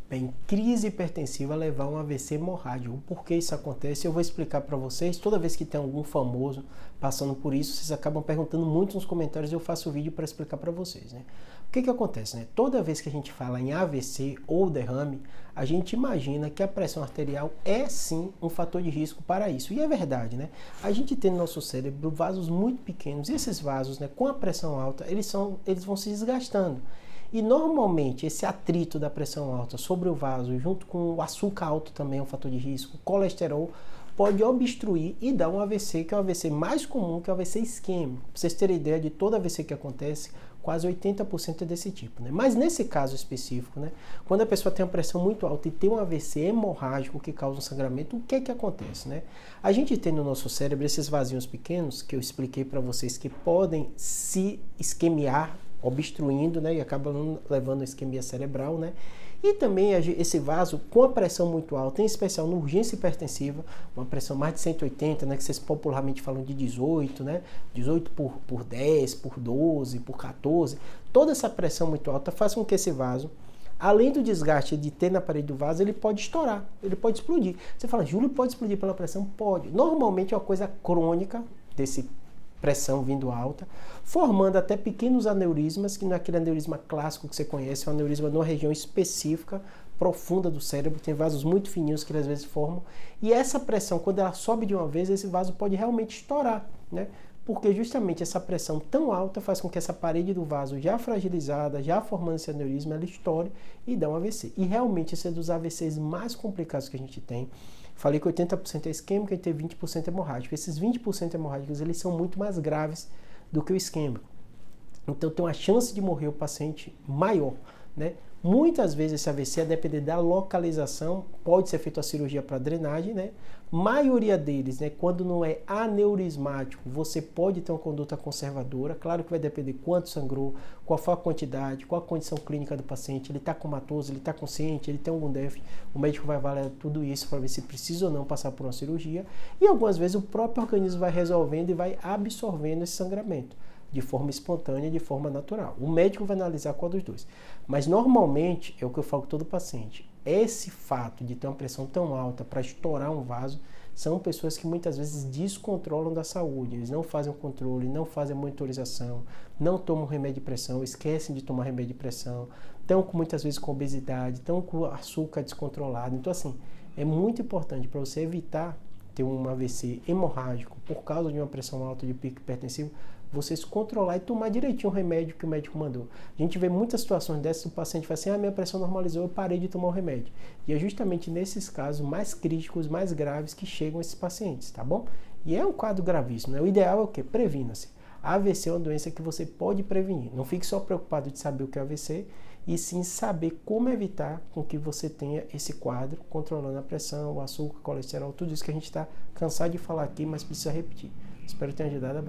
Bem, crise hipertensiva levar a um AVC hemorrágico. Por que isso acontece? Eu vou explicar para vocês. Toda vez que tem algum famoso passando por isso, vocês acabam perguntando muito nos comentários e eu faço vídeo para explicar para vocês, né? O que acontece, né? Toda vez que a gente fala em AVC ou derrame, a gente imagina que a pressão arterial é sim um fator de risco para isso. E é verdade, né? A gente tem no nosso cérebro vasos muito pequenos e esses vasos, né, com a pressão alta, eles vão se desgastando. E normalmente esse atrito da pressão alta sobre o vaso, junto com o açúcar alto também é um fator de risco, colesterol, pode obstruir e dar um AVC, que é o AVC mais comum, que é o AVC isquêmico. Pra vocês terem ideia de todo AVC que acontece, quase 80% é desse tipo, né? Mas nesse caso específico, né, quando a pessoa tem uma pressão muito alta e tem um AVC hemorrágico que causa um sangramento, o que acontece, né? A gente tem no nosso cérebro esses vasinhos pequenos, que eu expliquei para vocês, que podem se isquemiar, obstruindo, né, e acaba levando a isquemia cerebral, né? E também esse vaso com a pressão muito alta, em especial na urgência hipertensiva, uma pressão mais de 180, né, que vocês popularmente falam de 18, né? 18 por 10, por 12, por 14. Toda essa pressão muito alta faz com que esse vaso, além do desgaste de ter na parede do vaso, ele pode estourar, ele pode explodir. Você fala, Júlio, pode explodir pela pressão? Pode. Normalmente é uma coisa crônica desse pressão vindo alta, formando até pequenos aneurismas, que não é aquele aneurisma clássico que você conhece, é um aneurisma numa região específica, profunda do cérebro, tem vasos muito fininhos que às vezes formam, e essa pressão, quando ela sobe de uma vez, esse vaso pode realmente estourar, né? Porque justamente essa pressão tão alta faz com que essa parede do vaso já fragilizada, já formando esse aneurisma, ela estoure e dá um AVC. E realmente esse é dos AVCs mais complicados que a gente tem. Falei que 80% é isquêmico e tem 20% hemorrágico. Esses 20% hemorrágicos, eles são muito mais graves do que o isquêmico. Então tem uma chance de morrer o paciente maior, né? Muitas vezes esse AVC, a depender da localização, pode ser feita a cirurgia para drenagem, né? Maioria deles, né, quando não é aneurismático, você pode ter uma conduta conservadora. Claro que vai depender quanto sangrou, qual foi a quantidade, qual a condição clínica do paciente, ele está comatoso, ele está consciente, ele tem algum déficit. O médico vai avaliar tudo isso para ver se precisa ou não passar por uma cirurgia. E algumas vezes o próprio organismo vai resolvendo e vai absorvendo esse sangramento de forma espontânea, de forma natural. O médico vai analisar qual dos dois. Mas normalmente, é o que eu falo com todo paciente, esse fato de ter uma pressão tão alta para estourar um vaso, são pessoas que muitas vezes descontrolam da saúde. Eles não fazem o controle, não fazem a monitorização, não tomam remédio de pressão, esquecem de tomar remédio de pressão, estão muitas vezes com obesidade, estão com açúcar descontrolado. Então assim, é muito importante para você evitar ter um AVC hemorrágico por causa de uma pressão alta de pico hipertensivo, você se controlar e tomar direitinho o remédio que o médico mandou. A gente vê muitas situações dessas, o paciente fala assim, minha pressão normalizou, eu parei de tomar o remédio. E é justamente nesses casos mais críticos, mais graves que chegam esses pacientes, tá bom? E é um quadro gravíssimo, né? O ideal é o quê? Previna-se. A AVC é uma doença que você pode prevenir. Não fique só preocupado de saber o que é AVC, e sim saber como evitar com que você tenha esse quadro, controlando a pressão, o açúcar, o colesterol, tudo isso que a gente está cansado de falar aqui, mas precisa repetir. Espero ter ajudado.